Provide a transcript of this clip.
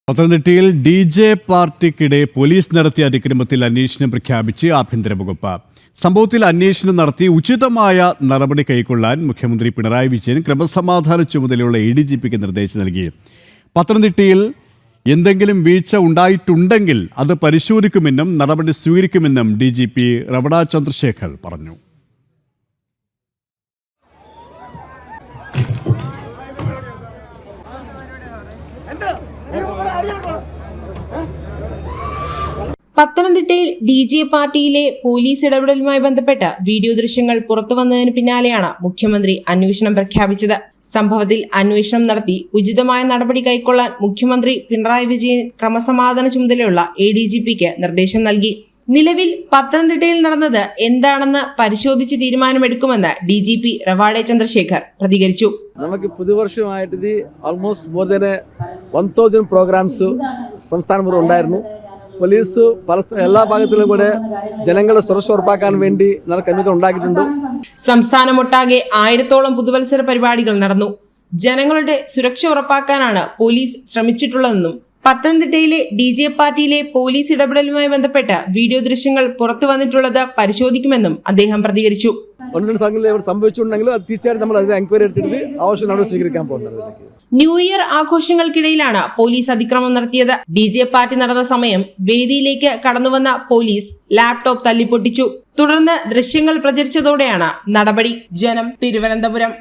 പത്തനംതിട്ടയിൽ DJ പാർട്ടിക്കിടെ police നടത്തിയ അതിക്രമത്തിൽ അന്വേഷണം പ്രഖ്യാപിച്ച് ആഭ്യന്തര വകുപ്പ്. സംഭവത്തിൽ അന്വേഷണം നടത്തി ഉചിതമായ നടപടി കൈക്കൊള്ളാൻ മുഖ്യമന്ത്രി പിണറായി വിജയൻ ക്രമസമാധാന ചുമതലയുള്ള ADGPക്ക് നിർദ്ദേശം നൽകി. പത്തനംതിട്ടയിൽ എന്തെങ്കിലും വീഴ്ച ഉണ്ടായിട്ടുണ്ടെങ്കിൽ അത് പരിശോധിക്കുമെന്നും നടപടി സ്വീകരിക്കുമെന്നും DGP റവണ ചന്ദ്രശേഖർ പറഞ്ഞു. പത്തനംതിട്ടയിൽ DJ പാർട്ടിയിലെ പോലീസ് ഇടപെടലുമായി ബന്ധപ്പെട്ട് വീഡിയോ ദൃശ്യങ്ങൾ പുറത്തുവന്നതിന് പിന്നാലെയാണ് മുഖ്യമന്ത്രി അന്വേഷണം പ്രഖ്യാപിച്ചത്. സംഭവത്തിൽ അന്വേഷണം നടത്തി ഉചിതമായ നടപടി കൈക്കൊള്ളാൻ മുഖ്യമന്ത്രി പിണറായി വിജയൻ ക്രമസമാധാന ചുമതലയുള്ള ADGPക്ക് നിർദ്ദേശം നൽകി. നിലവിൽ പത്തനംതിട്ടയിൽ നടന്നത് എന്താണെന്ന് പരിശോധിച്ച് തീരുമാനമെടുക്കുമെന്ന് DGP റവാഡ ചന്ദ്രശേഖർ പ്രതികരിച്ചു. നമുക്ക് പുതുവർഷമായിട്ട് ഓൾമോസ്റ്റ് മോർ ദാൻ 1000 പ്രോഗ്രാംസ് സംസ്ഥാനം ഉണ്ടായിരുന്നു. പോലീസ് എല്ലാ ഭാഗത്തിലും കൂടെ ജനങ്ങളെ സുരക്ഷ ഉറപ്പാക്കാൻ വേണ്ടി കമ്മിറ്റി ഉണ്ടാക്കിയിട്ടുണ്ട്. സംസ്ഥാനമൊട്ടാകെ 1000ഓളം പുതുവത്സര പരിപാടികൾ നടന്നു. ജനങ്ങളുടെ സുരക്ഷ ഉറപ്പാക്കാനാണ് പോലീസ് ശ്രമിച്ചിട്ടുള്ളതെന്നും പത്തനംതിട്ടയിലെ DJ പാർട്ടിയിലെ പോലീസ് ഇടപെടലുമായി ബന്ധപ്പെട്ട് വീഡിയോ ദൃശ്യങ്ങൾ പുറത്തു വന്നിട്ടുള്ളത് പരിശോധിക്കുമെന്നും അദ്ദേഹം പ്രതികരിച്ചു. സംഭവിച്ചിട്ടുണ്ടെങ്കിൽ അത് തീർച്ചയായിട്ടും നമ്മൾ അതിന് എൻക്വയറി എടുത്തിട്ട് ആവശ്യം നടപടി സ്വീകരിക്കാൻ പോകുന്നത്. ന്യൂ ഇയർ ആഘോഷങ്ങൾക്കിടയിലാണ് പോലീസ് അതിക്രമം നടത്തിയത്. DJ പാർട്ടി നടന്ന സമയം വേദിയിലേക്ക് കടന്നുവന്ന പോലീസ് ലാപ്ടോപ്പ് തല്ലിപ്പൊട്ടിച്ചു. തുടർന്ന് ദൃശ്യങ്ങൾ പ്രചരിച്ചതോടെയാണ് നടപടി. ജനം, തിരുവനന്തപുരം.